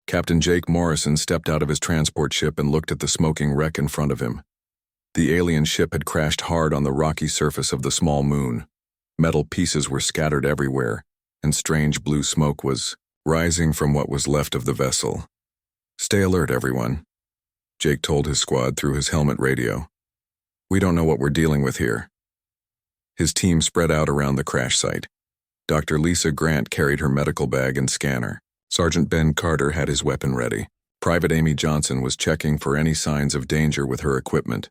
Captain Jake Morrison stepped out of his transport ship and looked at the smoking wreck in front of him. The alien ship had crashed hard on the rocky surface of the small moon. Metal pieces were scattered everywhere, and strange blue smoke was rising from what was left of the vessel. "Stay alert, everyone," Jake told his squad through his helmet radio. "We don't know what we're dealing with here." His team spread out around the crash site. Dr. Lisa Grant carried her medical bag and scanner. Sergeant Ben Carter had his weapon ready. Private Amy Johnson was checking for any signs of danger with her equipment.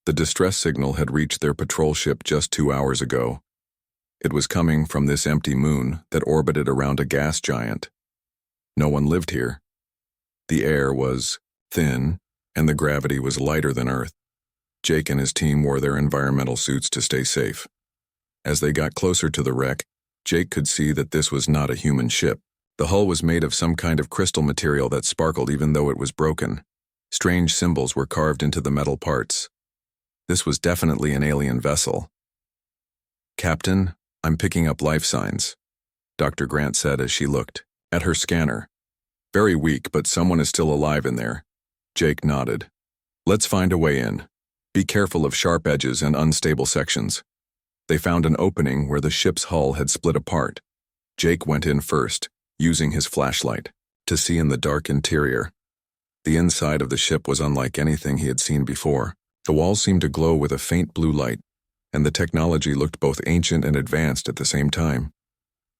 The distress signal had reached their patrol ship just 2 hours ago. It was coming from this empty moon that orbited around a gas giant. No one lived here. The air was thin, and the gravity was lighter than Earth. Jake and his team wore their environmental suits to stay safe. As they got closer to the wreck, Jake could see that this was not a human ship. The hull was made of some kind of crystal material that sparkled even though it was broken. Strange symbols were carved into the metal parts. This was definitely an alien vessel. "Captain, I'm picking up life signs," Dr. Grant said as she looked at her scanner. "Very weak, but someone is still alive in there." Jake nodded. "Let's find a way in. Be careful of sharp edges and unstable sections." They found an opening where the ship's hull had split apart. Jake went in first, using his flashlight to see in the dark interior. The inside of the ship was unlike anything he had seen before. The walls seemed to glow with a faint blue light, and the technology looked both ancient and advanced at the same time.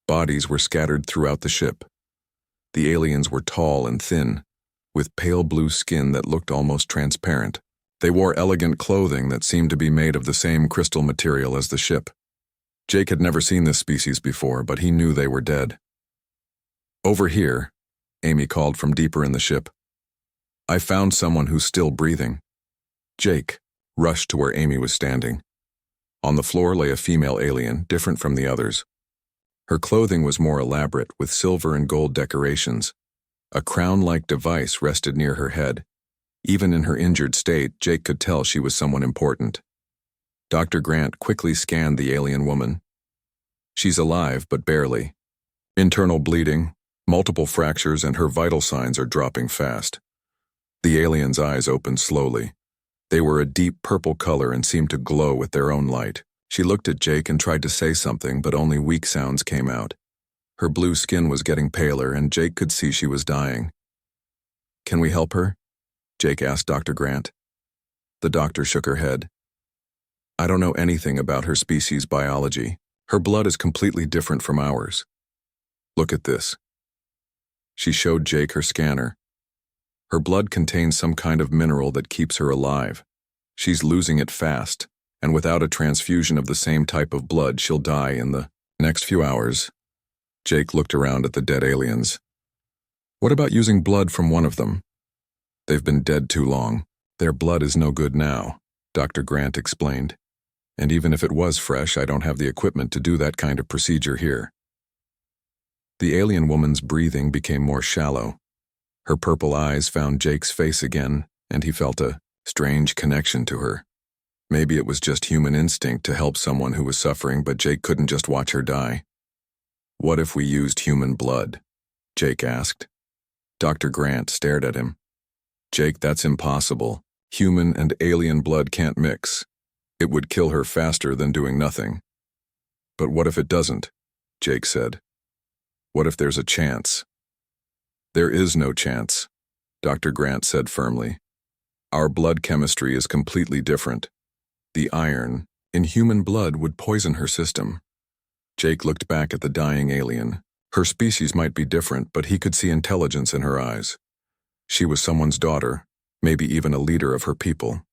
Bodies were scattered throughout the ship. The aliens were tall and thin, with pale blue skin that looked almost transparent. They wore elegant clothing that seemed to be made of the same crystal material as the ship. Jake had never seen this species before, but he knew they were dead. "Over here," Amy called from deeper in the ship. "I found someone who's still breathing." Jake rushed to where Amy was standing. On the floor lay a female alien, different from the others. Her clothing was more elaborate, with silver and gold decorations. A crown-like device rested near her head. Even in her injured state, Jake could tell she was someone important. Dr. Grant quickly scanned the alien woman. She's alive, but barely. Internal bleeding, multiple fractures, and her vital signs are dropping fast. The alien's eyes opened slowly. They were a deep purple color and seemed to glow with their own light. She looked at Jake and tried to say something, but only weak sounds came out. Her blue skin was getting paler, and Jake could see she was dying. "Can we help her?" Jake asked Dr. Grant. The doctor shook her head. "I don't know anything about her species' biology. Her blood is completely different from ours. Look at this." She showed Jake her scanner. Her blood contains some kind of mineral that keeps her alive. She's losing it fast, and without a transfusion of the same type of blood, she'll die in the next few hours. Jake looked around at the dead aliens. "What about using blood from one of them?" "They've been dead too long. Their blood is no good now," Dr. Grant explained. "And even if it was fresh, I don't have the equipment to do that kind of procedure here." The alien woman's breathing became more shallow. Her purple eyes found Jake's face again, and he felt a strange connection to her. Maybe it was just human instinct to help someone who was suffering, but Jake couldn't just watch her die. "What if we used human blood?" Jake asked. Dr. Grant stared at him. "Jake, that's impossible. Human and alien blood can't mix. It would kill her faster than doing nothing." "But what if it doesn't?" Jake said. "What if there's a chance?" "There is no chance," Dr. Grant said firmly. "Our blood chemistry is completely different. The iron in human blood would poison her system." Jake looked back at the dying alien. Her species might be different, but he could see intelligence in her eyes. She was someone's daughter, maybe even a leader of her people.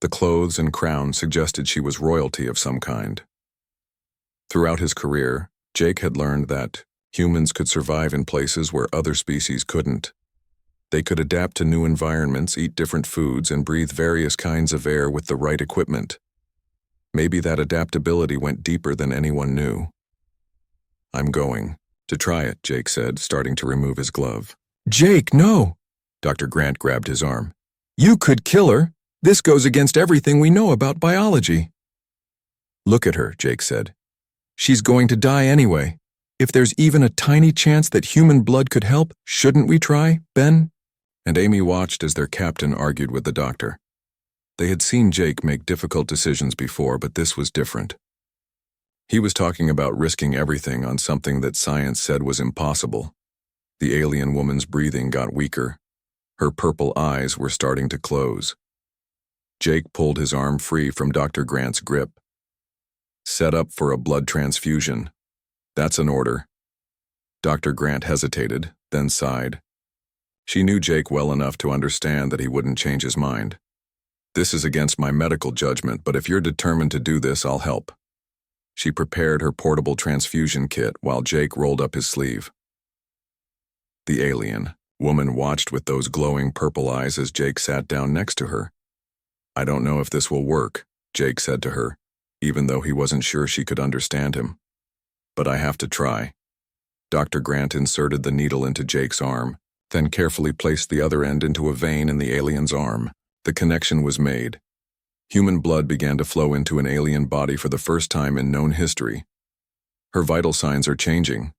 The clothes and crown suggested she was royalty of some kind. Throughout his career, Jake had learned that humans could survive in places where other species couldn't. They could adapt to new environments, eat different foods, and breathe various kinds of air with the right equipment. Maybe that adaptability went deeper than anyone knew. "I'm going to try it," Jake said, starting to remove his glove. "Jake, no!" Dr. Grant grabbed his arm. "You could kill her. This goes against everything we know about biology." "Look at her," Jake said. "She's going to die anyway. If there's even a tiny chance that human blood could help, shouldn't we try, Ben? And Amy watched as their captain argued with the doctor. They had seen Jake make difficult decisions before, but this was different. He was talking about risking everything on something that science said was impossible. The alien woman's breathing got weaker. Her purple eyes were starting to close. Jake pulled his arm free from Dr. Grant's grip. Set up for a blood transfusion. That's an order. Dr. Grant hesitated, then sighed. She knew Jake well enough to understand that he wouldn't change his mind. This is against my medical judgment, but if you're determined to do this, I'll help. She prepared her portable transfusion kit while Jake rolled up his sleeve. The alien woman watched with those glowing purple eyes as Jake sat down next to her. I don't know if this will work, Jake said to her, even though he wasn't sure she could understand him. But I have to try. Dr. Grant inserted the needle into Jake's arm, then carefully placed the other end into a vein in the alien's arm. The connection was made. Human blood began to flow into an alien body for the first time in known history. Her vital signs are changing,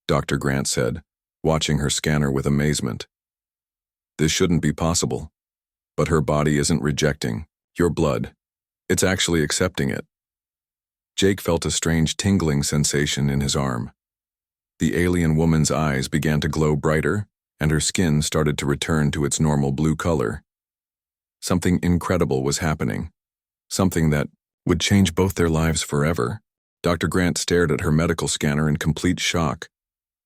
Dr. Grant said, watching her scanner with amazement. This shouldn't be possible. But her body isn't rejecting your blood. It's actually accepting it. Jake felt a strange tingling sensation in his arm. The alien woman's eyes began to glow brighter, and her skin started to return to its normal blue color. Something incredible was happening. Something that would change both their lives forever. Dr. Grant stared at her medical scanner in complete shock.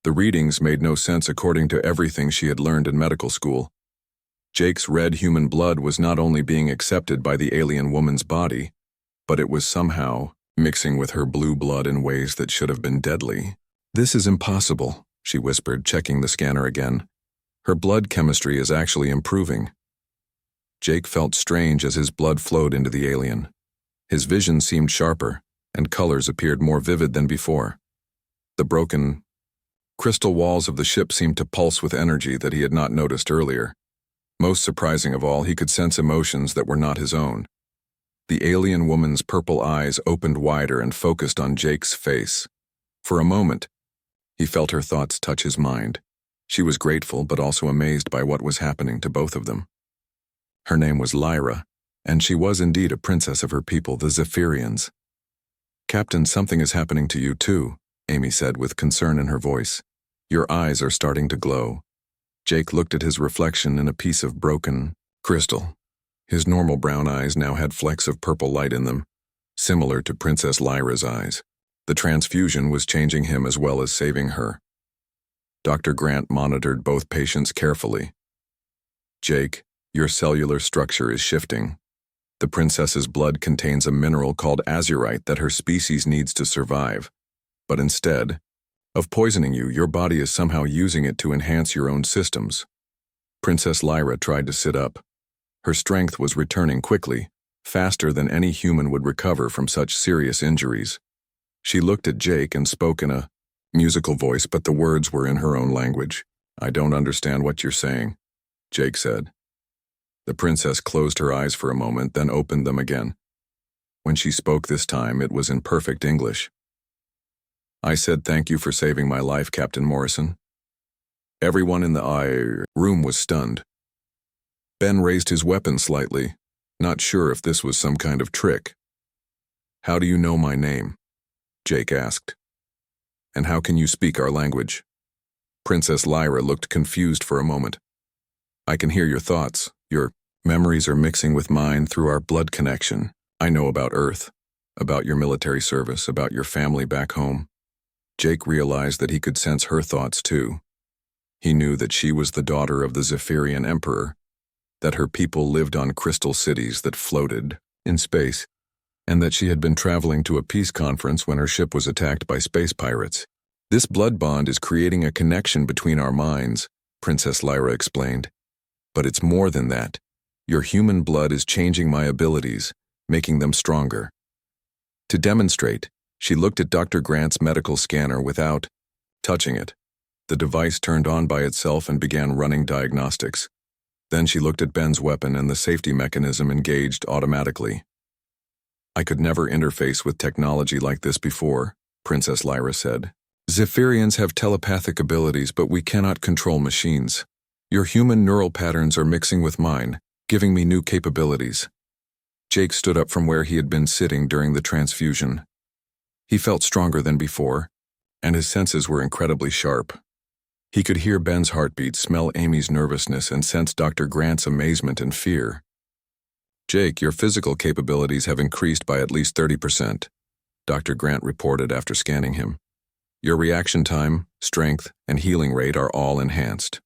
The readings made no sense according to everything she had learned in medical school. Jake's red human blood was not only being accepted by the alien woman's body, but it was somehow mixing with her blue blood in ways that should have been deadly. This is impossible, she whispered, checking the scanner again. Her blood chemistry is actually improving. Jake felt strange as his blood flowed into the alien. His vision seemed sharper, and colors appeared more vivid than before. The broken crystal walls of the ship seemed to pulse with energy that he had not noticed earlier. Most surprising of all, he could sense emotions that were not his own. The alien woman's purple eyes opened wider and focused on Jake's face. For a moment, he felt her thoughts touch his mind. She was grateful but also amazed by what was happening to both of them. Her name was Lyra, and she was indeed a princess of her people, the Zephyrians. Captain, something is happening to you too, Amy said with concern in her voice. Your eyes are starting to glow. Jake looked at his reflection in a piece of broken crystal. His normal brown eyes now had flecks of purple light in them, similar to Princess Lyra's eyes. The transfusion was changing him as well as saving her. Dr. Grant monitored both patients carefully. Jake, your cellular structure is shifting. The princess's blood contains a mineral called azurite that her species needs to survive. But instead of poisoning you, your body is somehow using it to enhance your own systems. Princess Lyra tried to sit up. Her strength was returning quickly, faster than any human would recover from such serious injuries. She looked at Jake and spoke in a musical voice, but the words were in her own language. I don't understand what you're saying, Jake said. The princess closed her eyes for a moment, then opened them again. When she spoke this time, it was in perfect English. I said thank you for saving my life, Captain Morrison. Everyone in the room was stunned. Ben raised his weapon slightly, not sure if this was some kind of trick. How do you know my name? Jake asked. And how can you speak our language? Princess Lyra looked confused for a moment. I can hear your thoughts. Your memories are mixing with mine through our blood connection. I know about Earth, about your military service, about your family back home. Jake realized that he could sense her thoughts too. He knew that she was the daughter of the Zephyrian Emperor, that her people lived on crystal cities that floated in space, and that she had been traveling to a peace conference when her ship was attacked by space pirates. This blood bond is creating a connection between our minds, Princess Lyra explained. But it's more than that. Your human blood is changing my abilities, making them stronger. To demonstrate, she looked at Dr. Grant's medical scanner without touching it. The device turned on by itself and began running diagnostics. Then she looked at Ben's weapon and the safety mechanism engaged automatically. I could never interface with technology like this before, Princess Lyra said. Zephyrians have telepathic abilities, but we cannot control machines. Your human neural patterns are mixing with mine, giving me new capabilities. Jake stood up from where he had been sitting during the transfusion. He felt stronger than before, and his senses were incredibly sharp. He could hear Ben's heartbeat, smell Amy's nervousness, and sense Dr. Grant's amazement and fear. Jake, your physical capabilities have increased by at least 30%, Dr. Grant reported after scanning him. Your reaction time, strength, and healing rate are all enhanced.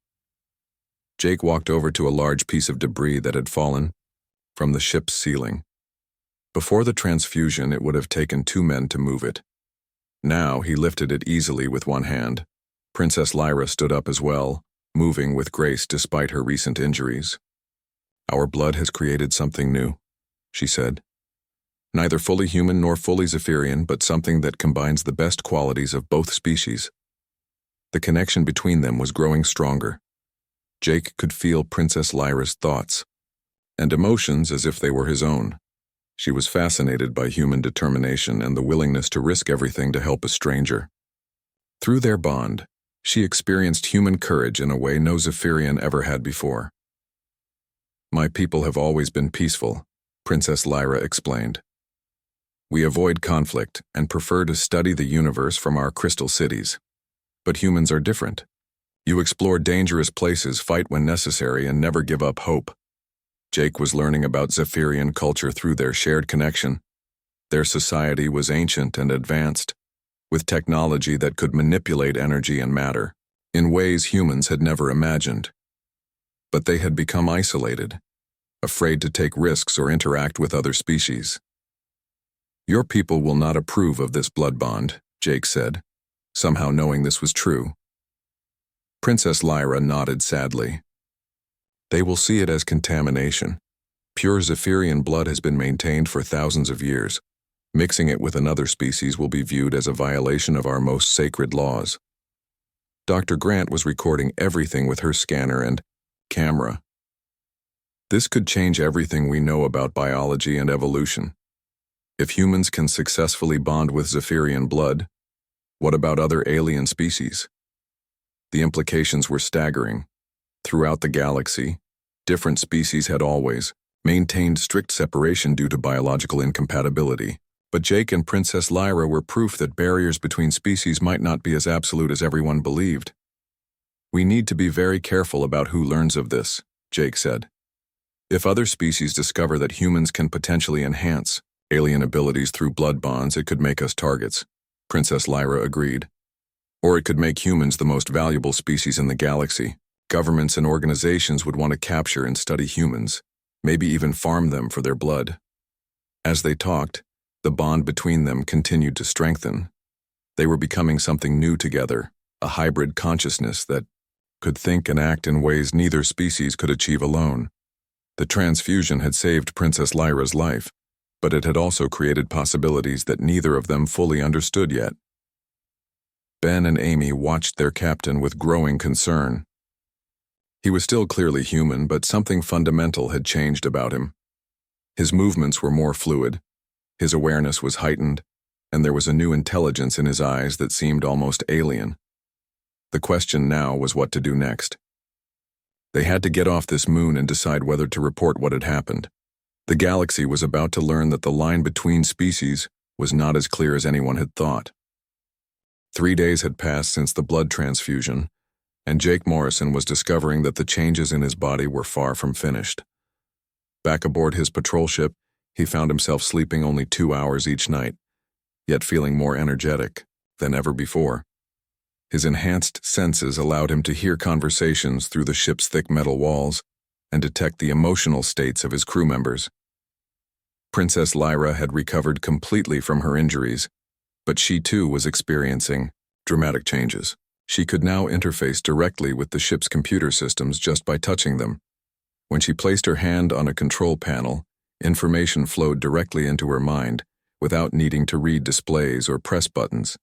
Jake walked over to a large piece of debris that had fallen from the ship's ceiling. Before the transfusion, it would have taken 2 men to move it. Now he lifted it easily with one hand. Princess Lyra stood up as well, moving with grace despite her recent injuries. Our blood has created something new, she said. Neither fully human nor fully Zephyrian, but something that combines the best qualities of both species. The connection between them was growing stronger. Jake could feel Princess Lyra's thoughts and emotions as if they were his own. She was fascinated by human determination and the willingness to risk everything to help a stranger. Through their bond, she experienced human courage in a way no Zephyrian ever had before. My people have always been peaceful, Princess Lyra explained. We avoid conflict and prefer to study the universe from our crystal cities. But humans are different. You explore dangerous places, fight when necessary, and never give up hope. Jake was learning about Zephyrian culture through their shared connection. Their society was ancient and advanced, with technology that could manipulate energy and matter in ways humans had never imagined. But they had become isolated, afraid to take risks or interact with other species. Your people will not approve of this blood bond, Jake said, somehow knowing this was true. Princess Lyra nodded sadly. They will see it as contamination. Pure Zephyrian blood has been maintained for thousands of years. Mixing it with another species will be viewed as a violation of our most sacred laws. Dr. Grant was recording everything with her scanner and camera. This could change everything we know about biology and evolution. If humans can successfully bond with Zephyrian blood, what about other alien species? The implications were staggering. Throughout the galaxy, different species had always maintained strict separation due to biological incompatibility. But Jake and Princess Lyra were proof that barriers between species might not be as absolute as everyone believed. We need to be very careful about who learns of this, Jake said. If other species discover that humans can potentially enhance alien abilities through blood bonds, it could make us targets, Princess Lyra agreed. Or it could make humans the most valuable species in the galaxy. Governments and organizations would want to capture and study humans, maybe even farm them for their blood. As they talked, the bond between them continued to strengthen. They were becoming something new together, a hybrid consciousness that could think and act in ways neither species could achieve alone. The transfusion had saved Princess Lyra's life, but it had also created possibilities that neither of them fully understood yet. Ben and Amy watched their captain with growing concern. He was still clearly human, but something fundamental had changed about him. His movements were more fluid, his awareness was heightened, and there was a new intelligence in his eyes that seemed almost alien. The question now was what to do next. They had to get off this moon and decide whether to report what had happened. The galaxy was about to learn that the line between species was not as clear as anyone had thought. 3 days had passed since the blood transfusion, and Jake Morrison was discovering that the changes in his body were far from finished. Back aboard his patrol ship, he found himself sleeping only 2 hours each night, yet feeling more energetic than ever before. His enhanced senses allowed him to hear conversations through the ship's thick metal walls and detect the emotional states of his crew members. Princess Lyra had recovered completely from her injuries, but she too was experiencing dramatic changes. She could now interface directly with the ship's computer systems just by touching them. When she placed her hand on a control panel, information flowed directly into her mind without needing to read displays or press buttons.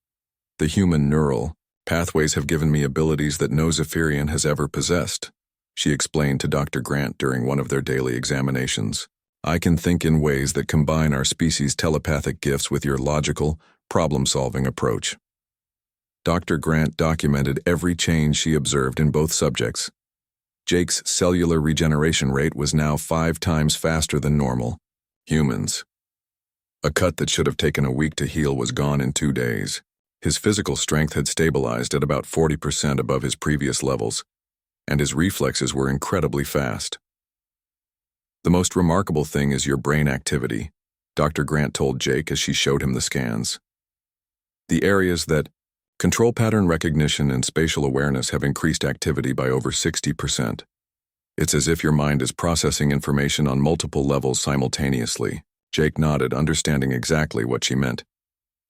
The human neural pathways have given me abilities that no Zephyrian has ever possessed, she explained to Dr. Grant during one of their daily examinations. I can think in ways that combine our species' telepathic gifts with your logical, problem-solving approach. Dr. Grant documented every change she observed in both subjects. Jake's cellular regeneration rate was now 5 times faster than normal. Humans. A cut that should have taken a week to heal was gone in 2 days. His physical strength had stabilized at about 40% above his previous levels, and his reflexes were incredibly fast. The most remarkable thing is your brain activity, Dr. Grant told Jake as she showed him the scans. The areas that control pattern recognition and spatial awareness have increased activity by over 60%. It's as if your mind is processing information on multiple levels simultaneously. Jake nodded, understanding exactly what she meant.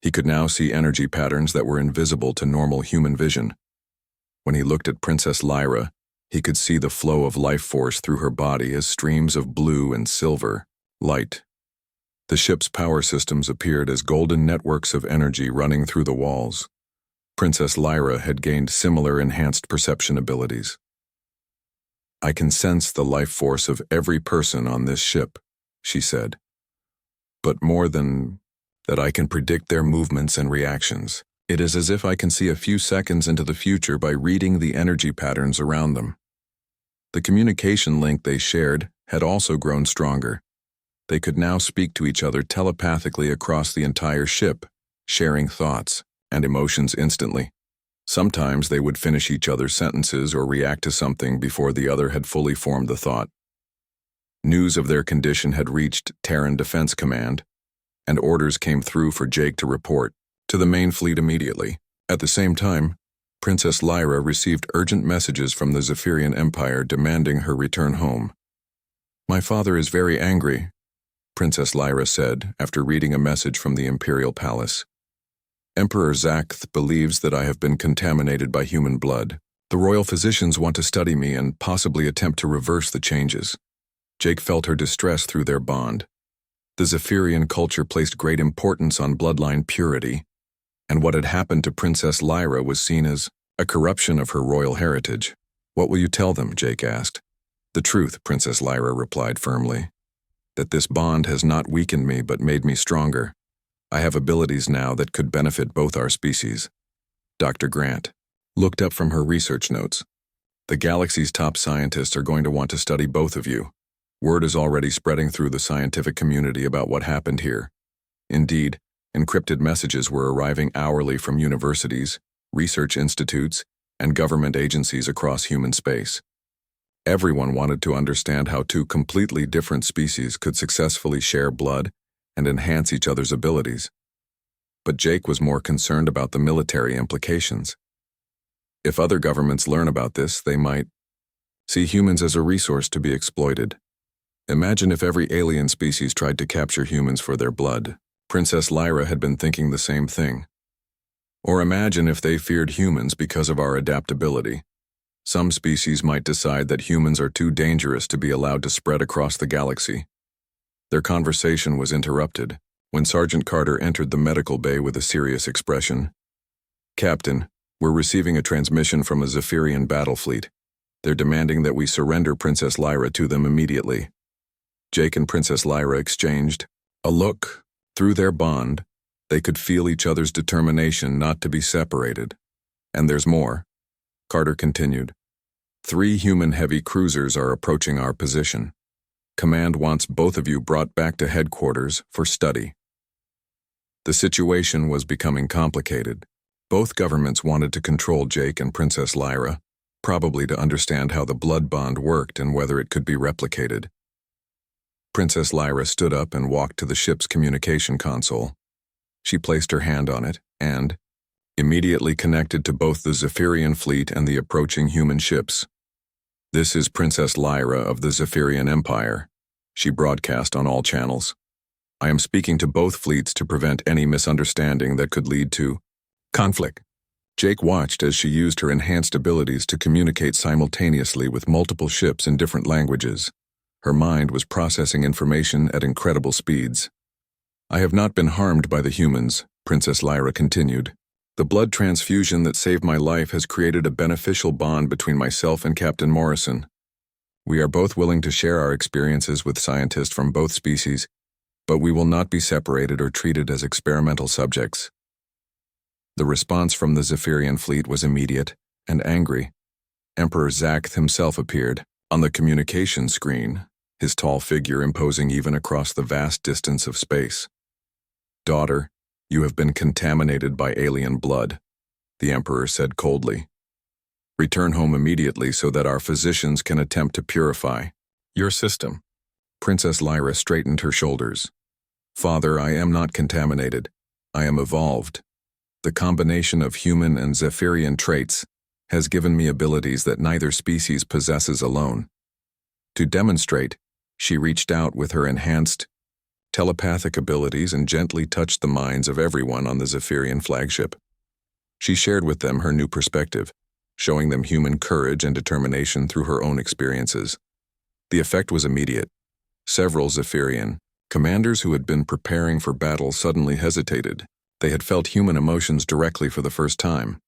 He could now see energy patterns that were invisible to normal human vision. When he looked at Princess Lyra, he could see the flow of life force through her body as streams of blue and silver light. The ship's power systems appeared as golden networks of energy running through the walls. Princess Lyra had gained similar enhanced perception abilities. "I can sense the life force of every person on this ship," she said. "But more than that, I can predict their movements and reactions. It is as if I can see a few seconds into the future by reading the energy patterns around them." The communication link they shared had also grown stronger. They could now speak to each other telepathically across the entire ship, sharing thoughts and emotions instantly. Sometimes they would finish each other's sentences or react to something before the other had fully formed the thought. News of their condition had reached Terran Defense Command, and orders came through for Jake to report to the main fleet immediately. At the same time, Princess Lyra received urgent messages from the Zephyrian Empire demanding her return home. "My father is very angry," Princess Lyra said after reading a message from the Imperial Palace. "Emperor Zakth believes that I have been contaminated by human blood. The royal physicians want to study me and possibly attempt to reverse the changes." Jake felt her distress through their bond. The Zephyrian culture placed great importance on bloodline purity, and what had happened to Princess Lyra was seen as a corruption of her royal heritage. "What will you tell them?" Jake asked. "The truth," Princess Lyra replied firmly. "That this bond has not weakened me but made me stronger. I have abilities now that could benefit both our species." Dr. Grant looked up from her research notes. "The galaxy's top scientists are going to want to study both of you. Word is already spreading through the scientific community about what happened here. Indeed, encrypted messages were arriving hourly from universities, research institutes, and government agencies across human space. Everyone wanted to understand how 2 completely different species could successfully share blood and enhance each other's abilities. But Jake was more concerned about the military implications. If other governments learn about this, they might see humans as a resource to be exploited. Imagine if every alien species tried to capture humans for their blood. Princess Lyra had been thinking the same thing. Or imagine if they feared humans because of our adaptability. Some species might decide that humans are too dangerous to be allowed to spread across the galaxy. Their conversation was interrupted when Sergeant Carter entered the medical bay with a serious expression. "Captain, we're receiving a transmission from a Zephyrian battle fleet. They're demanding that we surrender Princess Lyra to them immediately." Jake and Princess Lyra exchanged a look. Through their bond, they could feel each other's determination not to be separated. "And there's more," Carter continued. 3 human heavy cruisers are approaching our position. Command wants both of you brought back to headquarters for study." The situation was becoming complicated. Both governments wanted to control Jake and Princess Lyra, probably to understand how the blood bond worked and whether it could be replicated. Princess Lyra stood up and walked to the ship's communication console. She placed her hand on it and immediately connected to both the Zephyrian fleet and the approaching human ships. "This is Princess Lyra of the Zephyrian Empire," she broadcast on all channels. "I am speaking to both fleets to prevent any misunderstanding that could lead to conflict." Jake watched as she used her enhanced abilities to communicate simultaneously with multiple ships in different languages. Her mind was processing information at incredible speeds. "I have not been harmed by the humans," Princess Lyra continued. "The blood transfusion that saved my life has created a beneficial bond between myself and Captain Morrison. We are both willing to share our experiences with scientists from both species, but we will not be separated or treated as experimental subjects." The response from the Zephyrian fleet was immediate and angry. Emperor Zaxth himself appeared on the communication screen, his tall figure imposing even across the vast distance of space. "Daughter, you have been contaminated by alien blood," the Emperor said coldly. "Return home immediately so that our physicians can attempt to purify your system." Princess Lyra straightened her shoulders. "Father, I am not contaminated. I am evolved. The combination of human and Zephyrian traits has given me abilities that neither species possesses alone." To demonstrate, she reached out with her enhanced telepathic abilities and gently touched the minds of everyone on the Zephyrian flagship. She shared with them her new perspective, showing them human courage and determination through her own experiences. The effect was immediate. Several Zephyrian commanders who had been preparing for battle suddenly hesitated. They had felt human emotions directly for the first time,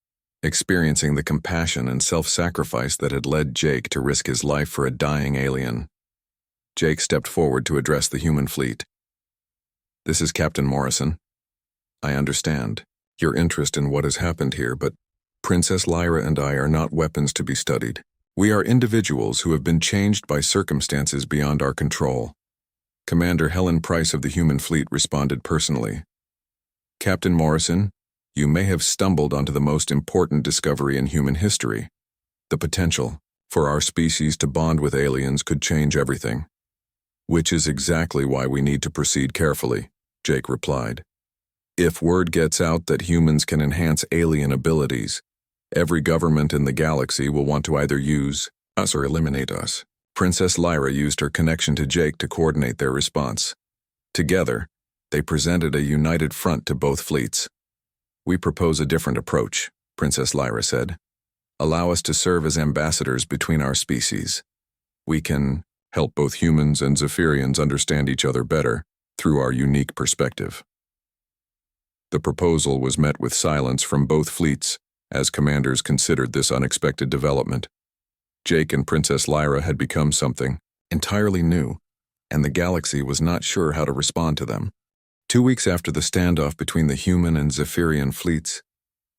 experiencing the compassion and self-sacrifice that had led Jake to risk his life for a dying alien. Jake stepped forward to address the human fleet. "This is Captain Morrison. I understand your interest in what has happened here, but Princess Lyra and I are not weapons to be studied. We are individuals who have been changed by circumstances beyond our control." Commander Helen Price of the human fleet responded personally. "Captain Morrison, you may have stumbled onto the most important discovery in human history. The potential for our species to bond with aliens could change everything." "Which is exactly why we need to proceed carefully," Jake replied. "If word gets out that humans can enhance alien abilities, every government in the galaxy will want to either use us or eliminate us." Princess Lyra used her connection to Jake to coordinate their response. Together, they presented a united front to both fleets. "We propose a different approach," Princess Lyra said. "Allow us to serve as ambassadors between our species. We can help both humans and Zephyrians understand each other better through our unique perspective." The proposal was met with silence from both fleets as commanders considered this unexpected development. Jake and Princess Lyra had become something entirely new, and the galaxy was not sure how to respond to them. 2 weeks after the standoff between the human and Zephyrian fleets,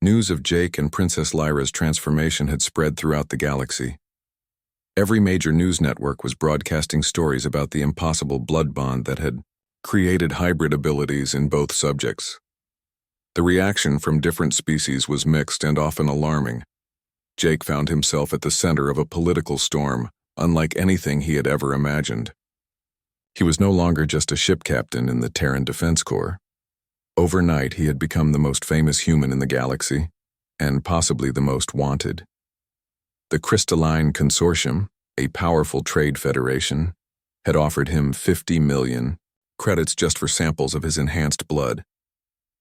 news of Jake and Princess Lyra's transformation had spread throughout the galaxy. Every major news network was broadcasting stories about the impossible blood bond that had created hybrid abilities in both subjects. The reaction from different species was mixed and often alarming. Jake found himself at the center of a political storm, unlike anything he had ever imagined. He was no longer just a ship captain in the Terran Defense Corps. Overnight, he had become the most famous human in the galaxy, and possibly the most wanted. The Crystalline Consortium, a powerful trade federation, had offered him 50 million credits just for samples of his enhanced blood.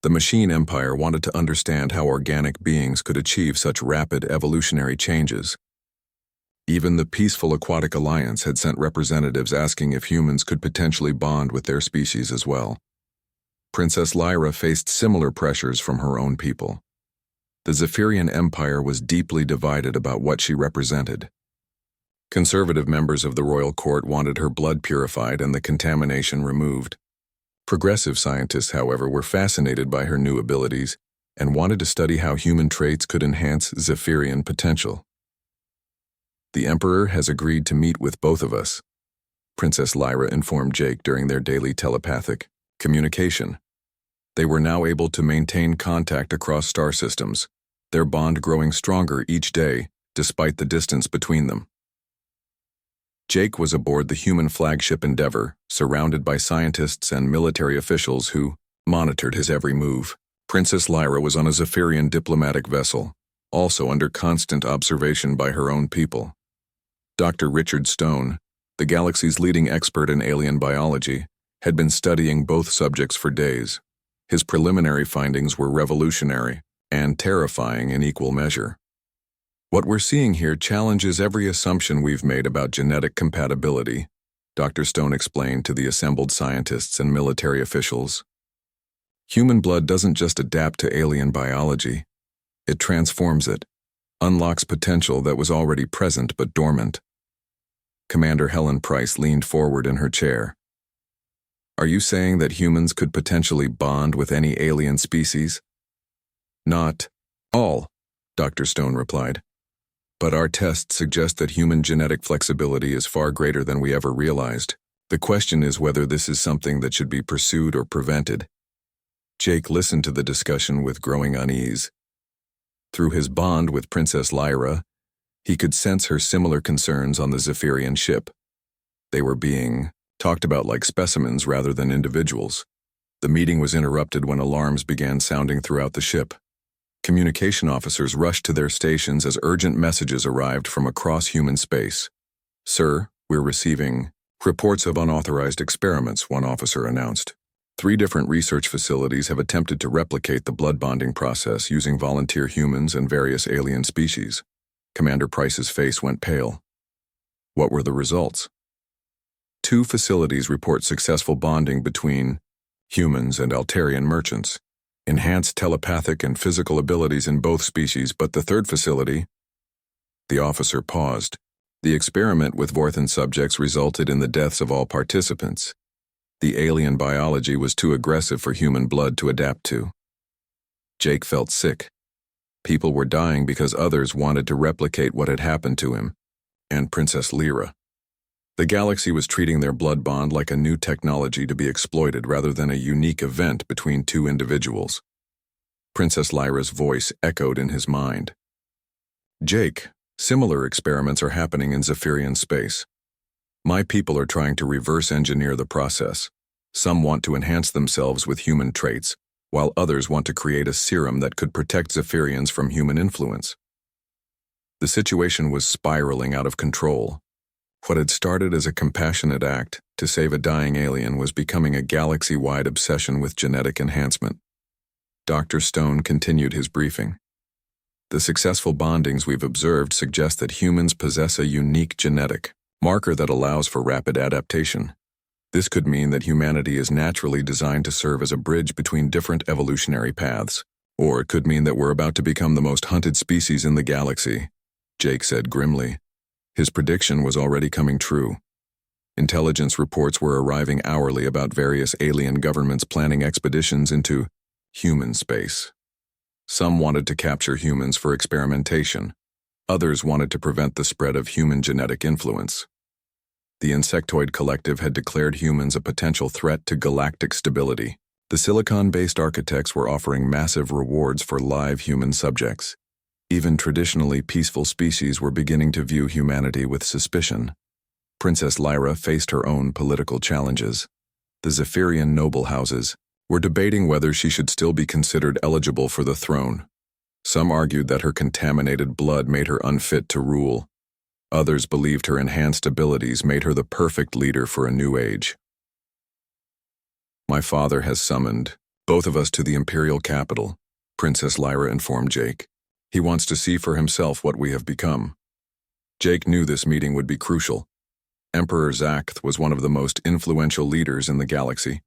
The Machine Empire wanted to understand how organic beings could achieve such rapid evolutionary changes. Even the Peaceful Aquatic Alliance had sent representatives asking if humans could potentially bond with their species as well. Princess Lyra faced similar pressures from her own people. The Zephyrian Empire was deeply divided about what she represented. Conservative members of the royal court wanted her blood purified and the contamination removed. Progressive scientists, however, were fascinated by her new abilities and wanted to study how human traits could enhance Zephyrian potential. "The Emperor has agreed to meet with both of us," Princess Lyra informed Jake during their daily telepathic communication. They were now able to maintain contact across star systems, their bond growing stronger each day despite the distance between them. Jake was aboard the human flagship Endeavour, surrounded by scientists and military officials who monitored his every move. Princess Lyra was on a Zephyrian diplomatic vessel, also under constant observation by her own people. Dr. Richard Stone, the galaxy's leading expert in alien biology, had been studying both subjects for days. His preliminary findings were revolutionary and terrifying in equal measure. "What we're seeing here challenges every assumption we've made about genetic compatibility," Dr. Stone explained to the assembled scientists and military officials. "Human blood doesn't just adapt to alien biology. It transforms it, unlocks potential that was already present but dormant." Commander Helen Price leaned forward in her chair. "Are you saying that humans could potentially bond with any alien species?" Not all, Dr. Stone replied. But our tests suggest that human genetic flexibility is far greater than we ever realized. The question is whether this is something that should be pursued or prevented. Jake listened to the discussion with growing unease. Through his bond with Princess Lyra, he could sense her similar concerns on the Zephyrian ship. They were being talked about like specimens rather than individuals. The meeting was interrupted when alarms began sounding throughout the ship. Communication officers rushed to their stations as urgent messages arrived from across human space. "Sir, we're receiving reports of unauthorized experiments," one officer announced. 3 different research facilities have attempted to replicate the blood bonding process using volunteer humans and various alien species. Commander Price's face went pale. What were the results? 2 facilities report successful bonding between humans and Altarian merchants, enhanced telepathic and physical abilities in both species, but the 3rd facility... The officer paused. The experiment with Vorthan subjects resulted in the deaths of all participants. The alien biology was too aggressive for human blood to adapt to. Jake felt sick. People were dying because others wanted to replicate what had happened to him, and Princess Lyra. The galaxy was treating their blood bond like a new technology to be exploited rather than a unique event between 2 individuals. Princess Lyra's voice echoed in his mind. "Jake, similar experiments are happening in Zephyrian space. My people are trying to reverse engineer the process. Some want to enhance themselves with human traits, while others want to create a serum that could protect Zephyrians from human influence." The situation was spiraling out of control. What had started as a compassionate act to save a dying alien was becoming a galaxy-wide obsession with genetic enhancement. Dr. Stone continued his briefing. "The successful bondings we've observed suggest that humans possess a unique genetic marker that allows for rapid adaptation. This could mean that humanity is naturally designed to serve as a bridge between different evolutionary paths, or it could mean that we're about to become the most hunted species in the galaxy," Jake said grimly. His prediction was already coming true. Intelligence reports were arriving hourly about various alien governments planning expeditions into human space. Some wanted to capture humans for experimentation. Others wanted to prevent the spread of human genetic influence. The Insectoid Collective had declared humans a potential threat to galactic stability. The silicon-based architects were offering massive rewards for live human subjects. Even traditionally peaceful species were beginning to view humanity with suspicion. Princess Lyra faced her own political challenges. The Zephyrian noble houses were debating whether she should still be considered eligible for the throne. Some argued that her contaminated blood made her unfit to rule. Others believed her enhanced abilities made her the perfect leader for a new age. "My father has summoned both of us to the Imperial capital," Princess Lyra informed Jake. "He wants to see for himself what we have become." Jake knew this meeting would be crucial. Emperor Zakth was one of the most influential leaders in the galaxy.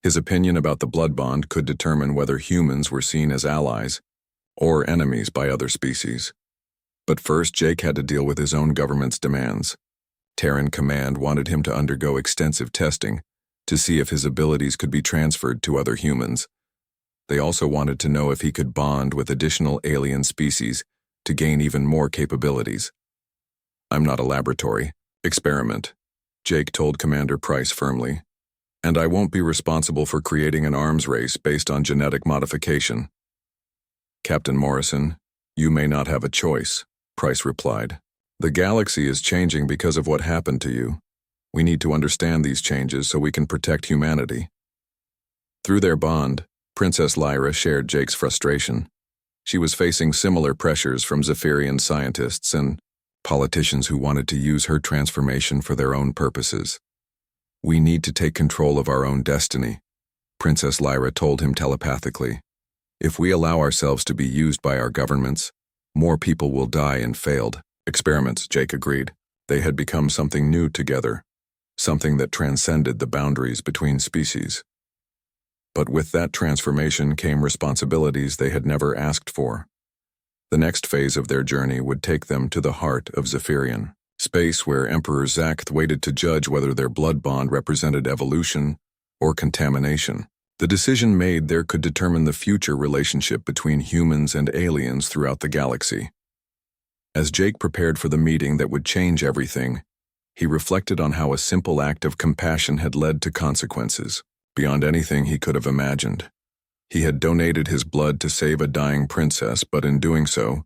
His opinion about the blood bond could determine whether humans were seen as allies or enemies by other species. But first, Jake had to deal with his own government's demands. Terran Command wanted him to undergo extensive testing to see if his abilities could be transferred to other humans. They also wanted to know if he could bond with additional alien species to gain even more capabilities. "I'm not a laboratory experiment," Jake told Commander Price firmly, "and I won't be responsible for creating an arms race based on genetic modification." "Captain Morrison, you may not have a choice," Price replied. "The galaxy is changing because of what happened to you. We need to understand these changes so we can protect humanity." Through their bond, Princess Lyra shared Jake's frustration. She was facing similar pressures from Zephyrian scientists and politicians who wanted to use her transformation for their own purposes. "We need to take control of our own destiny," Princess Lyra told him telepathically. "If we allow ourselves to be used by our governments, more people will die in failed experiments," Jake agreed. They had become something new together, something that transcended the boundaries between species. But with that transformation came responsibilities they had never asked for. The next phase of their journey would take them to the heart of Zephyrian space, where Emperor Zakth waited to judge whether their blood bond represented evolution or contamination. The decision made there could determine the future relationship between humans and aliens throughout the galaxy. As Jake prepared for the meeting that would change everything, he reflected on how a simple act of compassion had led to consequences beyond anything he could have imagined. He had donated his blood to save a dying princess, but in doing so,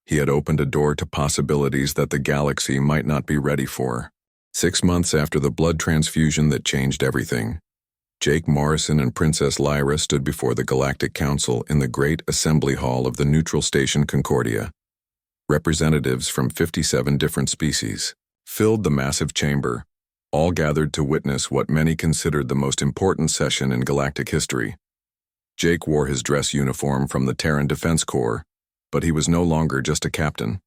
he had opened a door to possibilities that the galaxy might not be ready for. 6 months after the blood transfusion that changed everything, Jake Morrison and Princess Lyra stood before the Galactic Council in the Great Assembly Hall of the Neutral Station Concordia. Representatives from 57 different species filled the massive chamber, all gathered to witness what many considered the most important session in galactic history. Jake wore his dress uniform from the Terran Defense Corps, but he was no longer just a captain.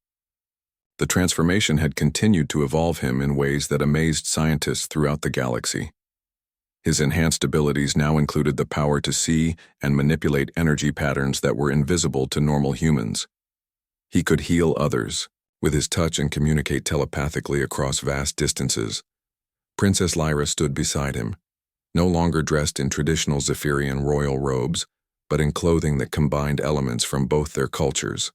The transformation had continued to evolve him in ways that amazed scientists throughout the galaxy. His enhanced abilities now included the power to see and manipulate energy patterns that were invisible to normal humans. He could heal others with his touch and communicate telepathically across vast distances. Princess Lyra stood beside him, no longer dressed in traditional Zephyrian royal robes, but in clothing that combined elements from both their cultures.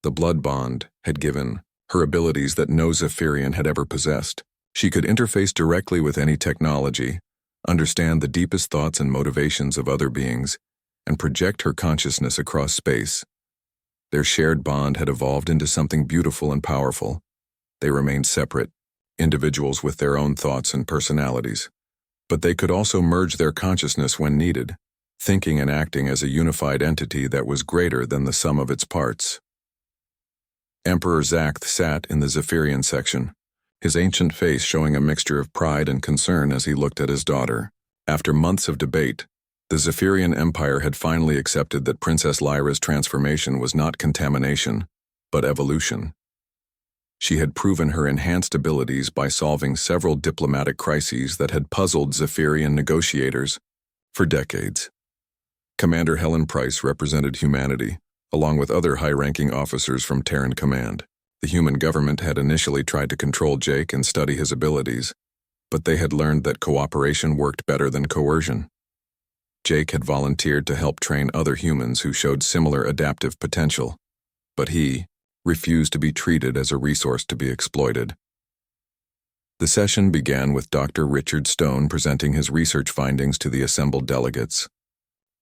The blood bond had given her abilities that no Zephyrian had ever possessed. She could interface directly with any technology, understand the deepest thoughts and motivations of other beings, and project her consciousness across space. Their shared bond had evolved into something beautiful and powerful. They remained separate, individuals with their own thoughts and personalities. But they could also merge their consciousness when needed, thinking and acting as a unified entity that was greater than the sum of its parts. Emperor Zacht sat in the Zephyrian section, his ancient face showing a mixture of pride and concern as he looked at his daughter. After months of debate, the Zephyrian Empire had finally accepted that Princess Lyra's transformation was not contamination, but evolution. She had proven her enhanced abilities by solving several diplomatic crises that had puzzled Zephyrian negotiators for decades. Commander Helen Price represented humanity, along with other high-ranking officers from Terran Command. The human government had initially tried to control Jake and study his abilities, but they had learned that cooperation worked better than coercion. Jake had volunteered to help train other humans who showed similar adaptive potential, but he refused to be treated as a resource to be exploited. The session began with Dr. Richard Stone presenting his research findings to the assembled delegates.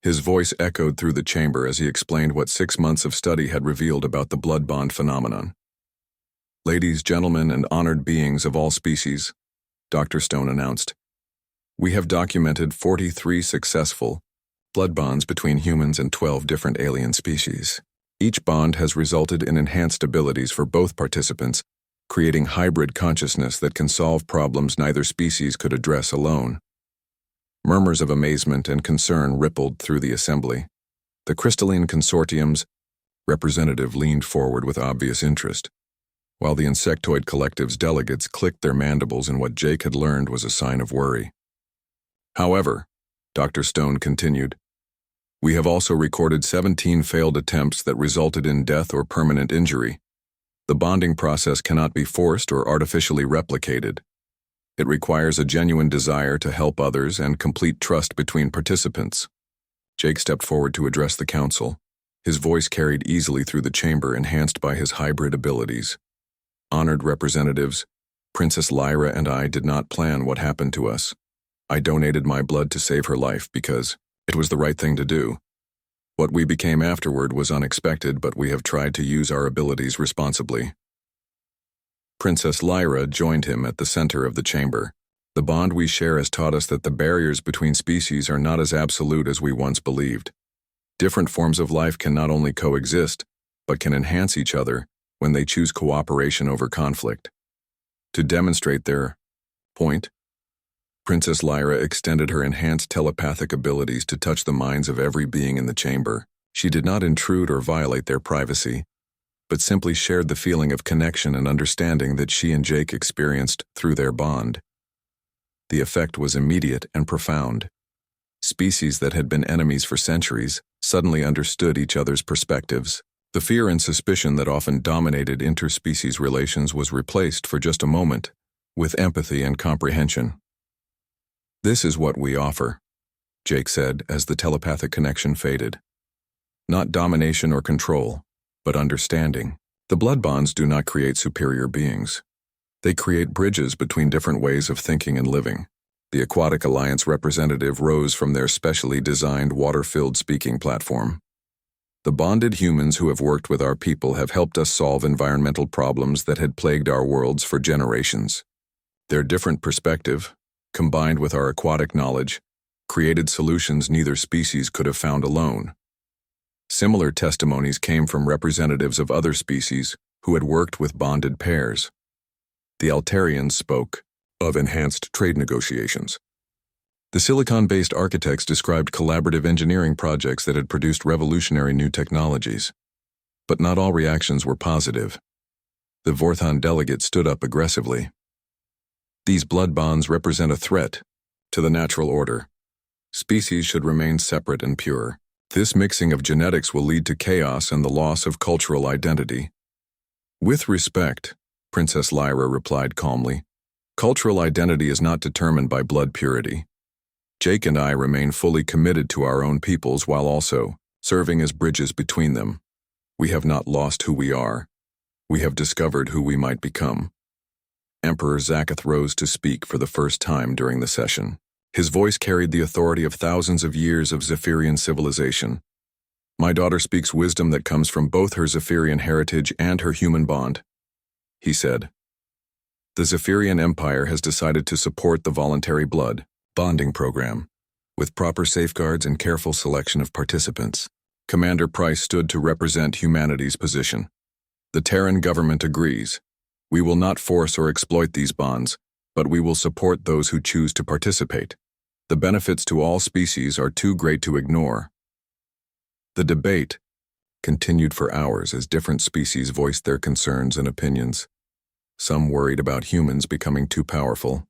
His voice echoed through the chamber as he explained what 6 months of study had revealed about the blood bond phenomenon. "Ladies, gentlemen, and honored beings of all species," Dr. Stone announced, "we have documented 43 successful blood bonds between humans and 12 different alien species. Each bond has resulted in enhanced abilities for both participants, creating hybrid consciousness that can solve problems neither species could address alone." Murmurs of amazement and concern rippled through the assembly. The Crystalline Consortium's representative leaned forward with obvious interest, while the Insectoid Collective's delegates clicked their mandibles in what Jake had learned was a sign of worry. "However," Dr. Stone continued, "we have also recorded 17 failed attempts that resulted in death or permanent injury. The bonding process cannot be forced or artificially replicated. It requires a genuine desire to help others and complete trust between participants." Jake stepped forward to address the council. His voice carried easily through the chamber, enhanced by his hybrid abilities. "Honored representatives, Princess Lyra and I did not plan what happened to us. I donated my blood to save her life because it was the right thing to do. What we became afterward was unexpected, but we have tried to use our abilities responsibly." Princess Lyra joined him at the center of the chamber. "The bond we share has taught us that the barriers between species are not as absolute as we once believed. Different forms of life can not only coexist, but can enhance each other when they choose cooperation over conflict." To demonstrate their point, Princess Lyra extended her enhanced telepathic abilities to touch the minds of every being in the chamber. She did not intrude or violate their privacy, but simply shared the feeling of connection and understanding that she and Jake experienced through their bond. The effect was immediate and profound. Species that had been enemies for centuries suddenly understood each other's perspectives. The fear and suspicion that often dominated interspecies relations was replaced for just a moment with empathy and comprehension. "This is what we offer," Jake said as the telepathic connection faded. Not domination or control, but understanding. The blood bonds do not create superior beings. They create bridges between different ways of thinking and living. The Aquatic Alliance representative rose from their specially designed water-filled speaking platform. The bonded humans who have worked with our people have helped us solve environmental problems that had plagued our worlds for generations. Their different perspective, combined with our aquatic knowledge, created solutions neither species could have found alone. Similar testimonies came from representatives of other species who had worked with bonded pairs. The Altarians spoke of enhanced trade negotiations. The silicon-based architects described collaborative engineering projects that had produced revolutionary new technologies. But not all reactions were positive. The Vorthon delegate stood up aggressively. These blood bonds represent a threat to the natural order. Species should remain separate and pure. This mixing of genetics will lead to chaos and the loss of cultural identity. With respect, Princess Lyra replied calmly, cultural identity is not determined by blood purity. Jake and I remain fully committed to our own peoples while also serving as bridges between them. We have not lost who we are. We have discovered who we might become. Emperor Zakath rose to speak for the first time during the session. His voice carried the authority of thousands of years of Zephyrian civilization. My daughter speaks wisdom that comes from both her Zephyrian heritage and her human bond, he said. The Zephyrian Empire has decided to support the voluntary blood bonding program, with proper safeguards and careful selection of participants. Commander Price stood to represent humanity's position. The Terran government agrees. We will not force or exploit these bonds, but we will support those who choose to participate. The benefits to all species are too great to ignore. The debate continued for hours as different species voiced their concerns and opinions. Some worried about humans becoming too powerful.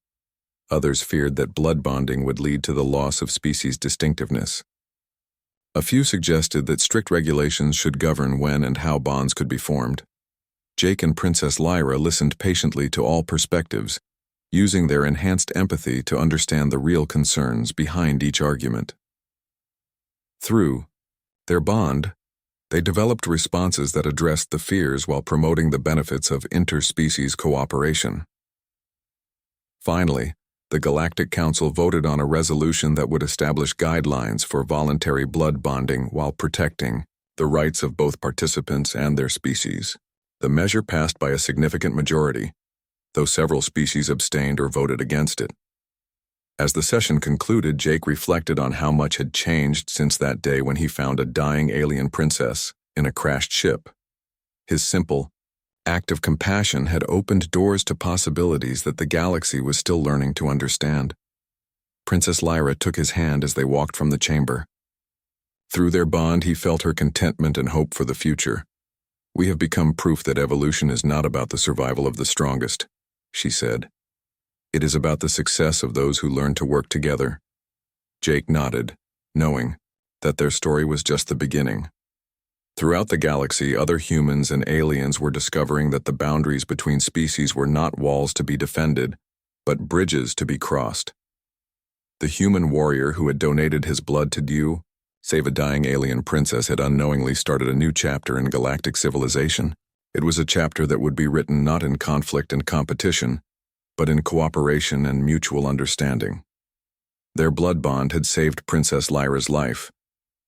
Others feared that blood bonding would lead to the loss of species distinctiveness. A few suggested that strict regulations should govern when and how bonds could be formed. Jake and Princess Lyra listened patiently to all perspectives, using their enhanced empathy to understand the real concerns behind each argument. Through their bond, they developed responses that addressed the fears while promoting the benefits of interspecies cooperation. Finally, the Galactic Council voted on a resolution that would establish guidelines for voluntary blood bonding while protecting the rights of both participants and their species. The measure passed by a significant majority, though several species abstained or voted against it. As the session concluded, Jake reflected on how much had changed since that day when he found a dying alien princess in a crashed ship. His simple act of compassion had opened doors to possibilities that the galaxy was still learning to understand. Princess Lyra took his hand as they walked from the chamber. Through their bond, he felt her contentment and hope for the future. We have become proof that evolution is not about the survival of the strongest, she said. It is about the success of those who learn to work together. Jake nodded, knowing that their story was just the beginning. Throughout the galaxy, other humans and aliens were discovering that the boundaries between species were not walls to be defended, but bridges to be crossed. The human warrior who had donated his blood to Dew, save a dying alien princess, had unknowingly started a new chapter in galactic civilization. It was a chapter that would be written not in conflict and competition, but in cooperation and mutual understanding. Their blood bond had saved Princess Lyra's life,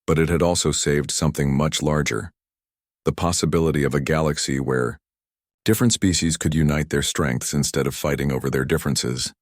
but it had also saved something much larger, the possibility of a galaxy where different species could unite their strengths instead of fighting over their differences.